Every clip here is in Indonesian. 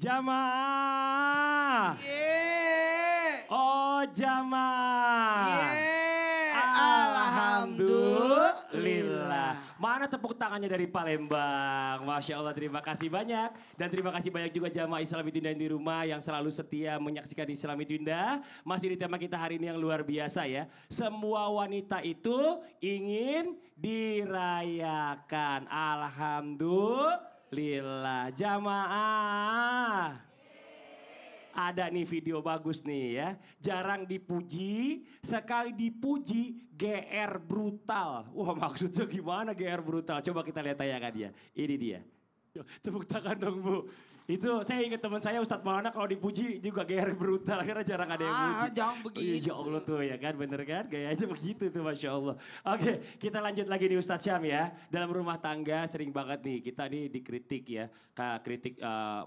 Jamaah. Oh jamaah. Alhamdulillah. Mana tepuk tangannya dari Palembang. Masya Allah, terima kasih banyak. Dan terima kasih banyak juga jamaah Islami Tunda yang di rumah yang selalu setia menyaksikan Islami Tunda. Masih di tema kita hari ini yang luar biasa ya. Semua wanita itu ingin dirayakan. Alhamdulillah. Jamaah. Ada nih video bagus nih ya. Jarang dipuji, sekali dipuji GR brutal. Wah maksudnya gimana GR brutal? Coba kita lihat tayangan dia. Ini dia. Tepuk tangan dong Bu. Itu saya ingat teman saya Ustadz Maulana kalau dipuji juga GR brutal karena jarang ada yang puji. Jangan begitu. Ya Allah tuh ya kan bener kan gayanya begitu tuh Masya Allah. Oke kita lanjut lagi nih Ustadz Syam ya. Dalam rumah tangga sering banget nih kita nih dikritik ya. Kritik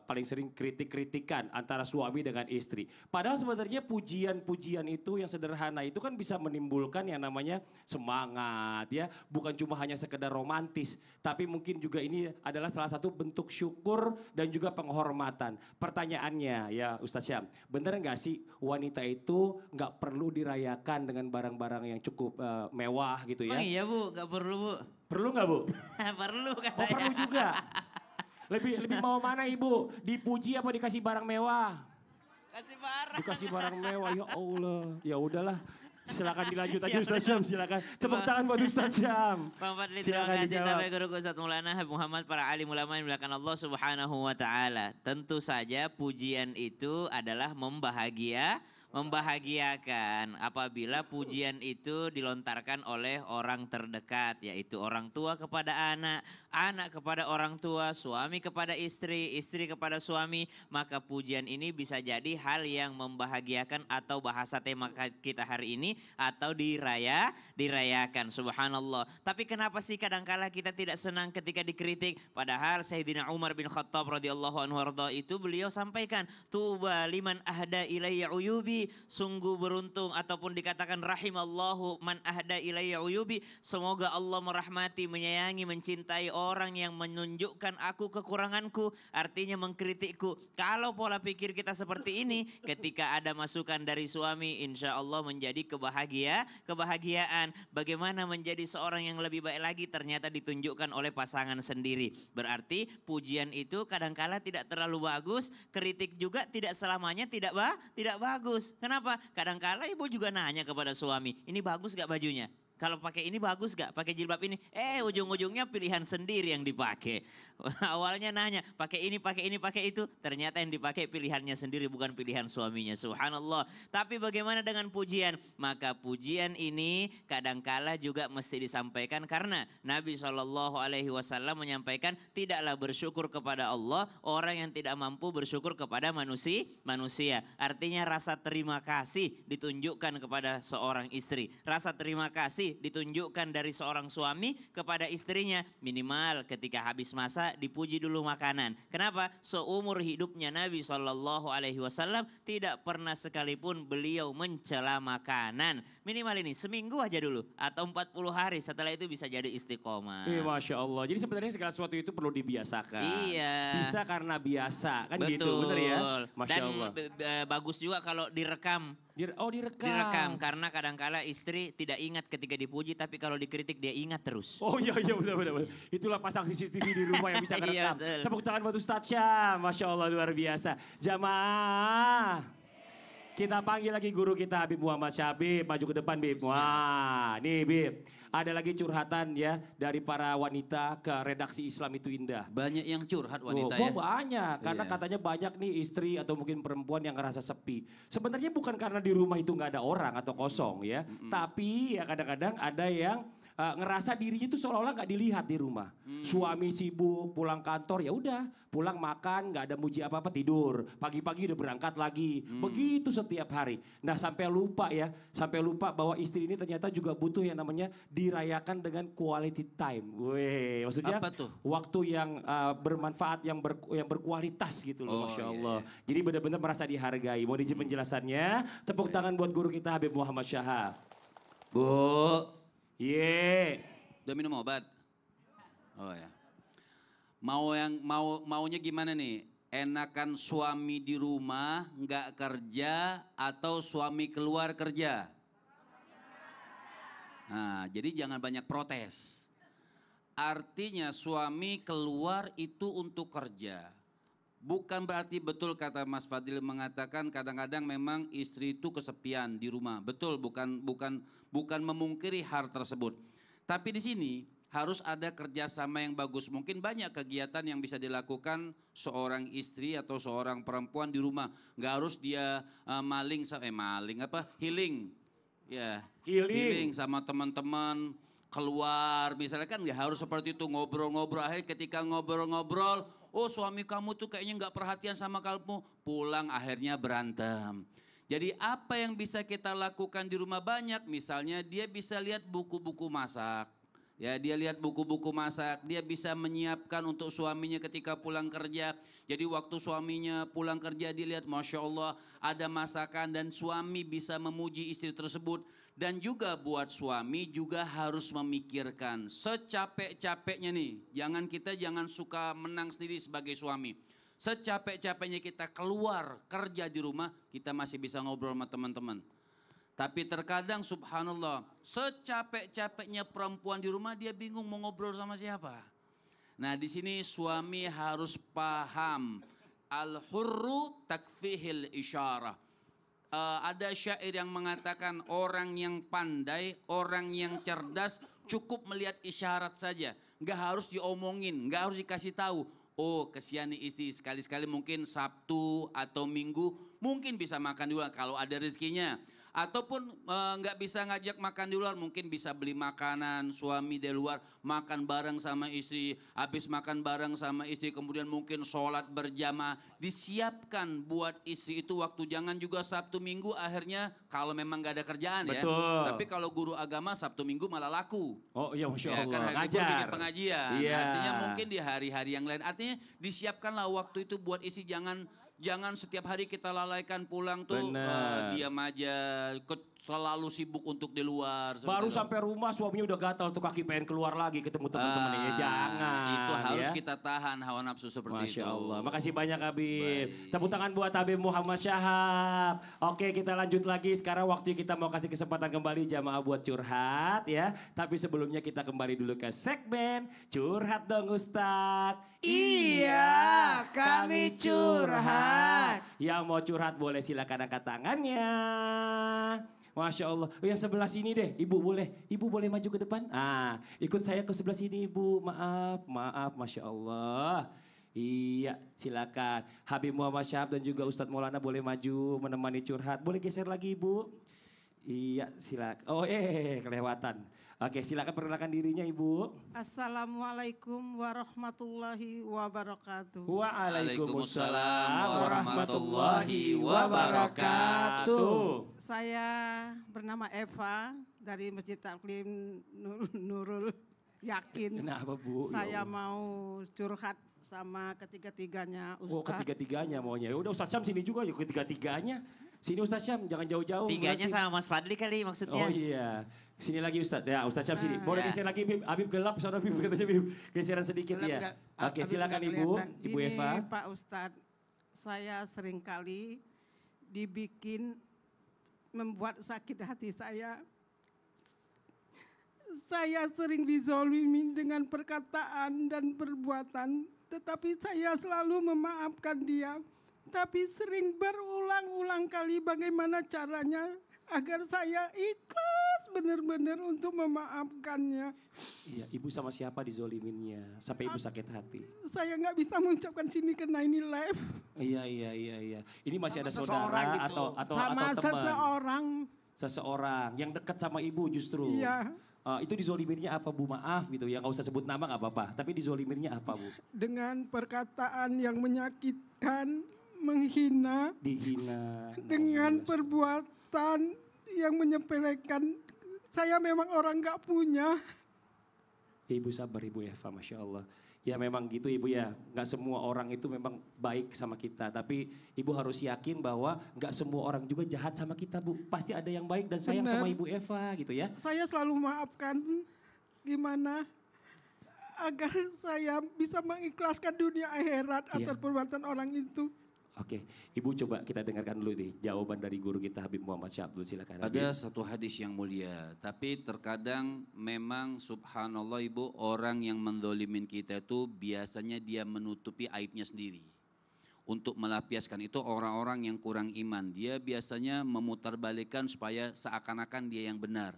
paling sering kritik-kritikan antara suami dengan istri. Padahal sebenarnya pujian-pujian itu yang sederhana itu kan bisa menimbulkan yang namanya semangat ya. Bukan cuma hanya sekedar romantis. Tapi mungkin juga ini adalah salah satu bentuk syukur dan juga penghormatan. Pertanyaannya ya Ustadz Syam, bener nggak sih wanita itu nggak perlu dirayakan dengan barang-barang yang cukup mewah gitu ya? Oh iya Bu, nggak perlu Bu. Perlu nggak Bu? Perlu katanya. Oh perlu juga. Lebih mau mana Ibu? Dipuji apa dikasih barang mewah? Kasih barang. Dikasih barang mewah ya Allah. Ya udahlah. Silakan dilanjut aja Ustadz Syam, silakan. Tepuk tangan buat Ustadz Syam. Bang Fadli terima kasih sampai guru Ustadz Maulana Habib Muhammad para alim ulama yang dimuliakan Allah Subhanahu wa taala. Tentu saja pujian itu adalah membahagiakan apabila pujian itu dilontarkan oleh orang terdekat yaitu orang tua kepada anak, anak kepada orang tua, suami kepada istri, istri kepada suami, maka pujian ini bisa jadi hal yang membahagiakan atau bahasa tema kita hari ini atau dirayakan subhanallah. Tapi kenapa sih kadangkala kita tidak senang ketika dikritik padahal Sayyidina Umar bin Khattab radhiyallahu anhu itu beliau sampaikan tuba liman ahda ilayya uyubi, sungguh beruntung ataupun dikatakan rahimallahu man ahda ilayya uyubi, semoga Allah merahmati, menyayangi, mencintai orang yang menunjukkan aku kekuranganku, artinya mengkritikku. Kalau pola pikir kita seperti ini, ketika ada masukan dari suami, insya Allah menjadi kebahagiaan. Bagaimana menjadi seorang yang lebih baik lagi ternyata ditunjukkan oleh pasangan sendiri. Berarti pujian itu kadangkala tidak terlalu bagus, kritik juga tidak selamanya tidak bagus. Kenapa? Kadangkala ibu juga nanya kepada suami, ini bagus gak bajunya? Kalau pakai ini bagus gak? Pakai jilbab ini? Ujung-ujungnya pilihan sendiri yang dipakai. Awalnya nanya, pakai ini, pakai itu. Ternyata yang dipakai pilihannya sendiri bukan pilihan suaminya. Subhanallah. Tapi bagaimana dengan pujian? Maka pujian ini kadangkala juga mesti disampaikan karena Nabi SAW menyampaikan tidaklah bersyukur kepada Allah orang yang tidak mampu bersyukur kepada manusia. Artinya rasa terima kasih ditunjukkan kepada seorang istri. Rasa terima kasih ditunjukkan dari seorang suami kepada istrinya. Minimal ketika habis masak dipuji dulu makanan. Kenapa? Seumur hidupnya Nabi SAW tidak pernah sekalipun beliau mencela makanan. Minimal ini seminggu aja dulu atau 40 hari setelah itu bisa jadi istiqomah. Masya Allah. Jadi sebenarnya segala sesuatu itu perlu dibiasakan. Iya. Bisa karena biasa kan Betul. gitu, bener ya? Masya Allah. Dan bagus juga kalau direkam. Direkam. Karena kadangkala istri tidak ingat ketika dipuji tapi kalau dikritik dia ingat terus. Oh iya benar. Itulah pasang CCTV di rumah yang bisa ngerekam. Iya, Tepuk tangan buat Ustadz Syam. Masya Allah luar biasa. Jamaah. Kita panggil lagi guru kita Habib Muhammad Syabib. Maju ke depan Bib. Wah nih Bib. Ada lagi curhatan ya dari para wanita ke redaksi Islam itu indah. Banyak yang curhat wanita ya? ya? Banyak, karena katanya banyak nih istri atau mungkin perempuan yang ngerasa sepi. Sebenarnya bukan karena di rumah itu nggak ada orang atau kosong ya. Tapi ya kadang-kadang ada yang ngerasa dirinya itu seolah-olah nggak dilihat di rumah. Suami sibuk, pulang kantor ya udah, pulang makan, nggak ada muji apa-apa tidur. Pagi-pagi udah berangkat lagi. Begitu setiap hari. Nah sampai lupa bahwa istri ini ternyata juga butuh yang namanya dirayakan dengan quality time. Weh, maksudnya apa tuh? Waktu yang bermanfaat, yang berkualitas gitu loh, Masya Allah. Iya. Jadi benar-benar merasa dihargai. Mau dijawab penjelasannya? Tepuk tangan buat guru kita Habib Muhammad Syahab. Bu. Udah minum obat? Oh ya. Maunya gimana nih? Enakan suami di rumah nggak kerja atau suami keluar kerja? Nah, jadi jangan banyak protes. Artinya suami keluar itu untuk kerja. Bukan berarti betul kata Mas Fadil mengatakan kadang-kadang memang istri itu kesepian di rumah. Betul, bukan memungkiri hal tersebut. Tapi di sini harus ada kerjasama yang bagus. Mungkin banyak kegiatan yang bisa dilakukan seorang istri atau seorang perempuan di rumah. Nggak harus dia healing. Ya, healing sama teman-teman, keluar misalnya, kan nggak harus seperti itu, ngobrol-ngobrol. Akhirnya ketika ngobrol-ngobrol, oh suami kamu tuh kayaknya nggak perhatian sama kamu, pulang akhirnya berantem. Jadi apa yang bisa kita lakukan di rumah banyak, misalnya dia bisa lihat buku-buku masak. Ya, dia lihat buku-buku masak, dia bisa menyiapkan untuk suaminya ketika pulang kerja. Jadi waktu suaminya pulang kerja dilihat, Masya Allah ada masakan, dan suami bisa memuji istri tersebut. Dan juga buat suami juga harus memikirkan secapek-capeknya nih. Jangan suka menang sendiri sebagai suami. Secapek-capeknya kita keluar kerja di rumah, kita masih bisa ngobrol sama teman-teman. Tapi terkadang subhanallah, secapek-capeknya perempuan di rumah dia bingung mau ngobrol sama siapa. Nah di sini suami harus paham, al-hurru takfihil isyarah. Ada syair yang mengatakan orang yang pandai, orang yang cerdas cukup melihat isyarat saja. Nggak harus diomongin, nggak harus dikasih tahu. Oh kesian nih istri, sekali-sekali mungkin Sabtu atau Minggu mungkin bisa makan di luar kalau ada rezekinya. Ataupun nggak bisa ngajak makan di luar, mungkin bisa beli makanan, suami di luar makan bareng sama istri, habis makan bareng sama istri kemudian mungkin sholat berjamaah, disiapkan buat istri itu waktu. Jangan juga Sabtu Minggu akhirnya kalau memang nggak ada kerjaan. Betul. Ya. Tapi kalau guru agama Sabtu Minggu malah laku. Oh iya Masya Ya, Allah, kan hari libur ngajar. bikin pengajian. Iya. Artinya mungkin di hari-hari yang lain, artinya disiapkanlah waktu itu buat istri. Jangan setiap hari kita lalaikan pulang tuh diam aja, selalu sibuk untuk di luar. Baru sampai rumah suaminya udah gatal tuh kaki pengen keluar lagi ketemu teman-temannya. Jangan. Itu harus ya. kita tahan hawa nafsu seperti itu. Masya Allah. Makasih banyak Habib. Baik. Tepuk tangan buat Habib Muhammad Syahab. Oke kita lanjut lagi. Sekarang waktu kita mau kasih kesempatan kembali jamaah buat curhat ya. Tapi sebelumnya kita kembali dulu ke segmen Curhat Dong Ustadz. Iya, kami curhat. Yang mau curhat boleh silakan angkat tangannya. Masya Allah. Oh, yang sebelah sini deh, Ibu boleh maju ke depan. Ah, ikut saya ke sebelah sini Ibu. Maaf, Masya Allah. Iya, silakan. Habib Muhammad Syahab dan juga Ustadz Maulana boleh maju menemani curhat. Boleh geser lagi Ibu. Iya, silakan. Oh, kelewatan. Oke, silakan perkenalkan dirinya Ibu. Assalamualaikum warahmatullahi wabarakatuh. Waalaikumsalam warahmatullahi wabarakatuh. Saya bernama Eva dari Masjid Taklim Nurul Yakin. Kenapa Bu? Saya mau curhat sama ketiga-tiganya Oh, Ustadz. ketiga-tiganya maunya. Ya udah Ustadz Syam sini juga yuk ketiga-tiganya. Sini Ustadz Syam, jangan jauh-jauh. Tiganya berarti. sama Mas Fadli kali maksudnya. Oh iya. Sini lagi Ustadz. Ya Ustadz Syam sini. Boleh Ya. geser lagi Bib. Habib gelap, soalnya Bib katanya Bib. Geseran sedikit ya. Oke, silakan Ibu. Ibu Ini Eva. Pak Ustadz, saya seringkali membuat sakit hati saya. Saya sering dizolimi dengan perkataan dan perbuatan, tetapi saya selalu memaafkan dia. Tapi sering berulang-ulang kali bagaimana caranya agar saya ikhlas benar-benar untuk memaafkannya. Iya, Ibu sama siapa dizoliminnya sampai Ibu sakit hati? Saya nggak bisa mengucapkan sini karena ini live. Iya. Ini masih ada Sama saudara seseorang gitu. atau Sama teman? seseorang. Yang dekat sama Ibu justru. Iya. Itu dizoliminnya apa Bu? Maaf gitu ya, nggak usah sebut nama nggak apa-apa. Tapi dizoliminnya apa Bu? Dengan perkataan yang menyakitkan, menghina, Dihina. dengan perbuatan yang menyepelekan. Saya memang orang nggak punya. Ibu sabar Ibu Eva, Masya Allah. Ya memang gitu Ibu ya, nggak semua orang itu memang baik sama kita. Tapi Ibu harus yakin bahwa nggak semua orang juga jahat sama kita Bu. Pasti ada yang baik dan sayang Benar. sama Ibu Eva gitu ya. Saya selalu maafkan. Gimana? agar saya bisa mengikhlaskan dunia akhirat atas perbuatan orang itu. Oke, Ibu coba kita dengarkan dulu nih jawaban dari guru kita Habib Muhammad Syabdul, silakan. Ada satu hadis yang mulia, tapi terkadang memang subhanallah Ibu, orang yang mendolimin kita itu biasanya dia menutupi aibnya sendiri. Untuk melampiaskan itu orang-orang yang kurang iman, dia biasanya memutarbalikkan supaya seakan-akan dia yang benar.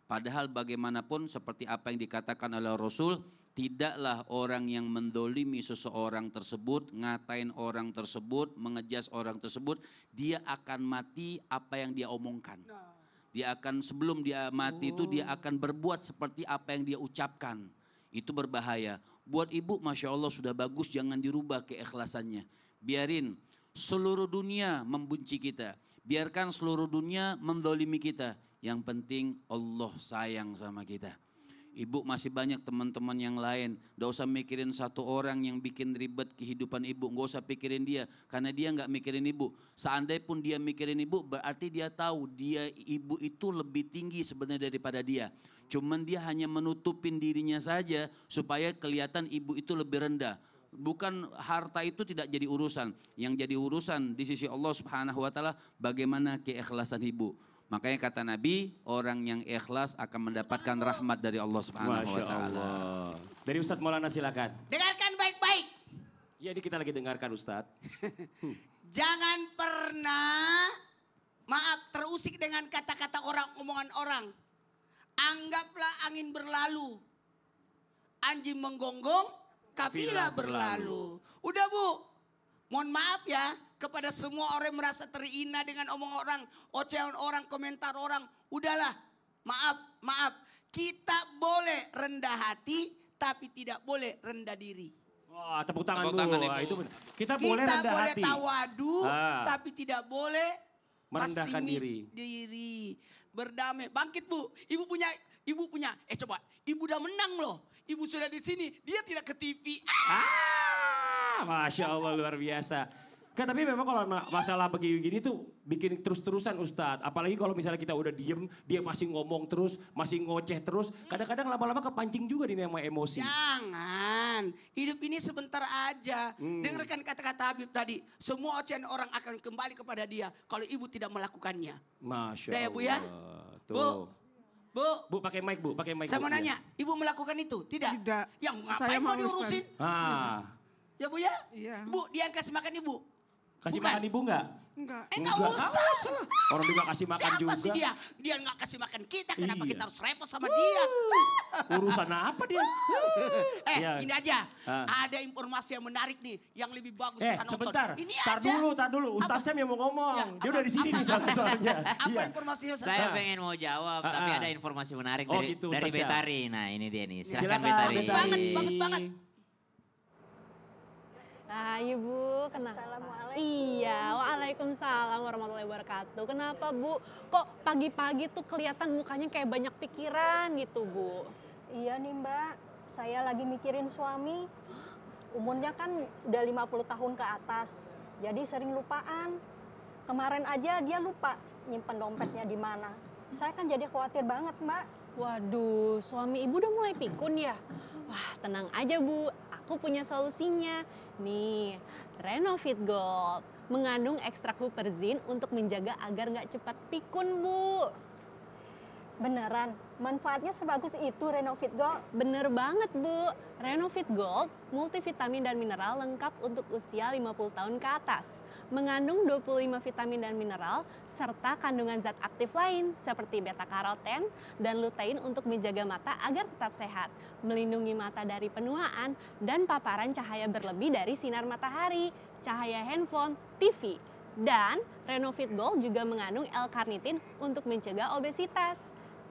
Padahal bagaimanapun seperti apa yang dikatakan oleh Rasul, tidaklah orang yang mendolimi seseorang tersebut, ngatain orang tersebut, mengejas orang tersebut, dia akan mati apa yang dia omongkan. Dia akan, sebelum dia mati itu dia akan berbuat seperti apa yang dia ucapkan. Itu berbahaya. Buat ibu Masya Allah sudah bagus, jangan dirubah keikhlasannya. Biarin seluruh dunia membenci kita. Biarkan seluruh dunia mendolimi kita. Yang penting Allah sayang sama kita. Ibu masih banyak teman-teman yang lain. Gak usah mikirin satu orang yang bikin ribet kehidupan ibu. Gak usah pikirin dia. Karena dia gak mikirin ibu. Seandainya pun dia mikirin ibu, berarti dia tahu dia ibu itu lebih tinggi sebenarnya daripada dia. Cuman dia hanya menutupin dirinya saja supaya kelihatan ibu itu lebih rendah. Bukan harta itu tidak jadi urusan. Yang jadi urusan di sisi Allah Subhanahu wa taala bagaimana keikhlasan ibu. Makanya kata Nabi, orang yang ikhlas akan mendapatkan rahmat dari Allah Subhanahu wa taala. Dari Ustadz Maulana silakan. Dengarkan baik-baik. Ya, ini kita lagi dengarkan Ustadz. Jangan pernah terusik dengan kata-kata orang, omongan orang. Anggaplah angin berlalu. Anjing menggonggong, kafilah berlalu. Udah Bu, mohon maaf ya. Kepada semua orang yang merasa terhina dengan omong orang, ocehan orang, komentar orang. Udahlah, maaf. Kita boleh rendah hati, tapi tidak boleh rendah diri. Wah, tepuk tangan Bu. Ibu. Itu benar. Kita boleh rendah hati. Tawadu, tapi tidak boleh merendahkan diri. Berdamai. Bangkit Bu. Ibu punya. Coba. Ibu udah menang loh. Ibu sudah di sini. Dia tidak ke TV. Masya Allah luar biasa. Kan tapi memang kalau masalah begini tuh bikin terus-terusan Ustadz. Apalagi kalau misalnya kita udah diem, dia masih ngomong terus, masih ngoceh terus. Kadang-kadang lama-lama kepancing juga nih sama emosi. Jangan, hidup ini sebentar aja. Dengarkan kata-kata Habib tadi. Semua ocehan orang akan kembali kepada dia kalau ibu tidak melakukannya. Masya Udah ya Allah. Bu ya? Tuh. Bu, pakai mic Bu, pakai mic. saya mau nanya, ibu melakukan itu? Tidak? Tidak. Yang ngapain Saya mau mau, diurusin? Ustaz. Ya Bu ya? Iya. Bu, dia kasih makan ibu. Kasih Bukan. makan ibu enggak? Enggak. Enggak usah. lah. Orang juga kasih makan Siapa juga. sih dia? Dia nggak kasih makan kita, kenapa Iya. kita harus repot sama dia? Urusan apa dia? Iya. Ini aja. Ah. Ada informasi yang menarik nih, yang lebih bagus kita nonton. Sebentar. Ini Tar aja. dulu. Ustaz Sam yang mau ngomong. Ya, Dia udah di sini nih soalnya. Apa Iya. informasinya? Ustaz? Saya pengen mau jawab, tapi ada informasi menarik Oh, dari, gitu, dari Ustaz Syam. Betari. Nah ini dia nih, silahkan Silakan, Betari. Bagus banget, bagus banget. Nah, Ibu, kenapa? Assalamualaikum. Iya, waalaikumsalam warahmatullahi wabarakatuh. Kenapa, Bu? Kok pagi-pagi tuh kelihatan mukanya kayak banyak pikiran gitu, Bu? Iya nih Mbak, saya lagi mikirin suami. Umurnya kan udah 50 tahun ke atas, jadi sering lupaan. Kemarin aja dia lupa nyimpen dompetnya di mana. Saya kan jadi khawatir banget Mbak. Waduh, suami Ibu udah mulai pikun ya? Wah, tenang aja, Bu. Aku punya solusinya. Nih, Renovit Gold mengandung ekstrak huperzin untuk menjaga agar nggak cepat pikun, Bu. Beneran, manfaatnya sebagus itu Renovit Gold. Bener banget, Bu. Renovit Gold multivitamin dan mineral lengkap untuk usia 50 tahun ke atas. Mengandung 25 vitamin dan mineral serta kandungan zat aktif lain seperti beta-karoten dan lutein untuk menjaga mata agar tetap sehat, melindungi mata dari penuaan dan paparan cahaya berlebih dari sinar matahari, cahaya handphone, TV. Dan Renovit Gold juga mengandung L-carnitin untuk mencegah obesitas.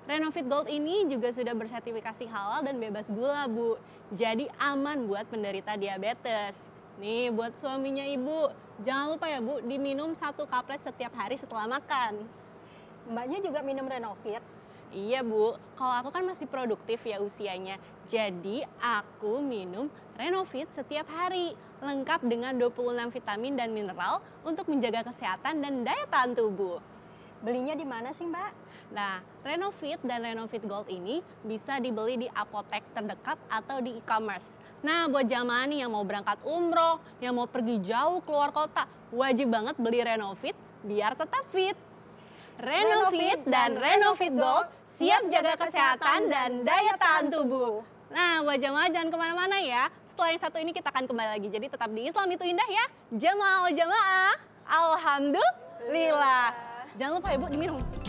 Renovit Gold ini juga sudah bersertifikasi halal dan bebas gula, Bu. Jadi aman buat penderita diabetes. Nih buat suaminya Ibu, jangan lupa ya Bu, diminum 1 kaplet setiap hari setelah makan. Mbaknya juga minum Renovit. Iya Bu, kalau aku kan masih produktif ya usianya. Jadi aku minum Renovit setiap hari. Lengkap dengan 26 vitamin dan mineral untuk menjaga kesehatan dan daya tahan tubuh. Belinya di mana sih Mbak? Nah, Renovit dan Renovit Gold ini bisa dibeli di apotek terdekat atau di e-commerce. Nah, buat jamaah nih yang mau berangkat umroh, yang mau pergi jauh keluar kota, wajib banget beli Renovit biar tetap fit. Renovit dan Renovit Gold siap jaga kesehatan dan daya tahan tubuh. Nah, buat jamaah jangan kemana-mana ya. Setelah yang satu ini kita akan kembali lagi. Jadi tetap di Islam itu indah ya. Jamaah, alhamdulillah. Jangan lupa ya Bu diminum.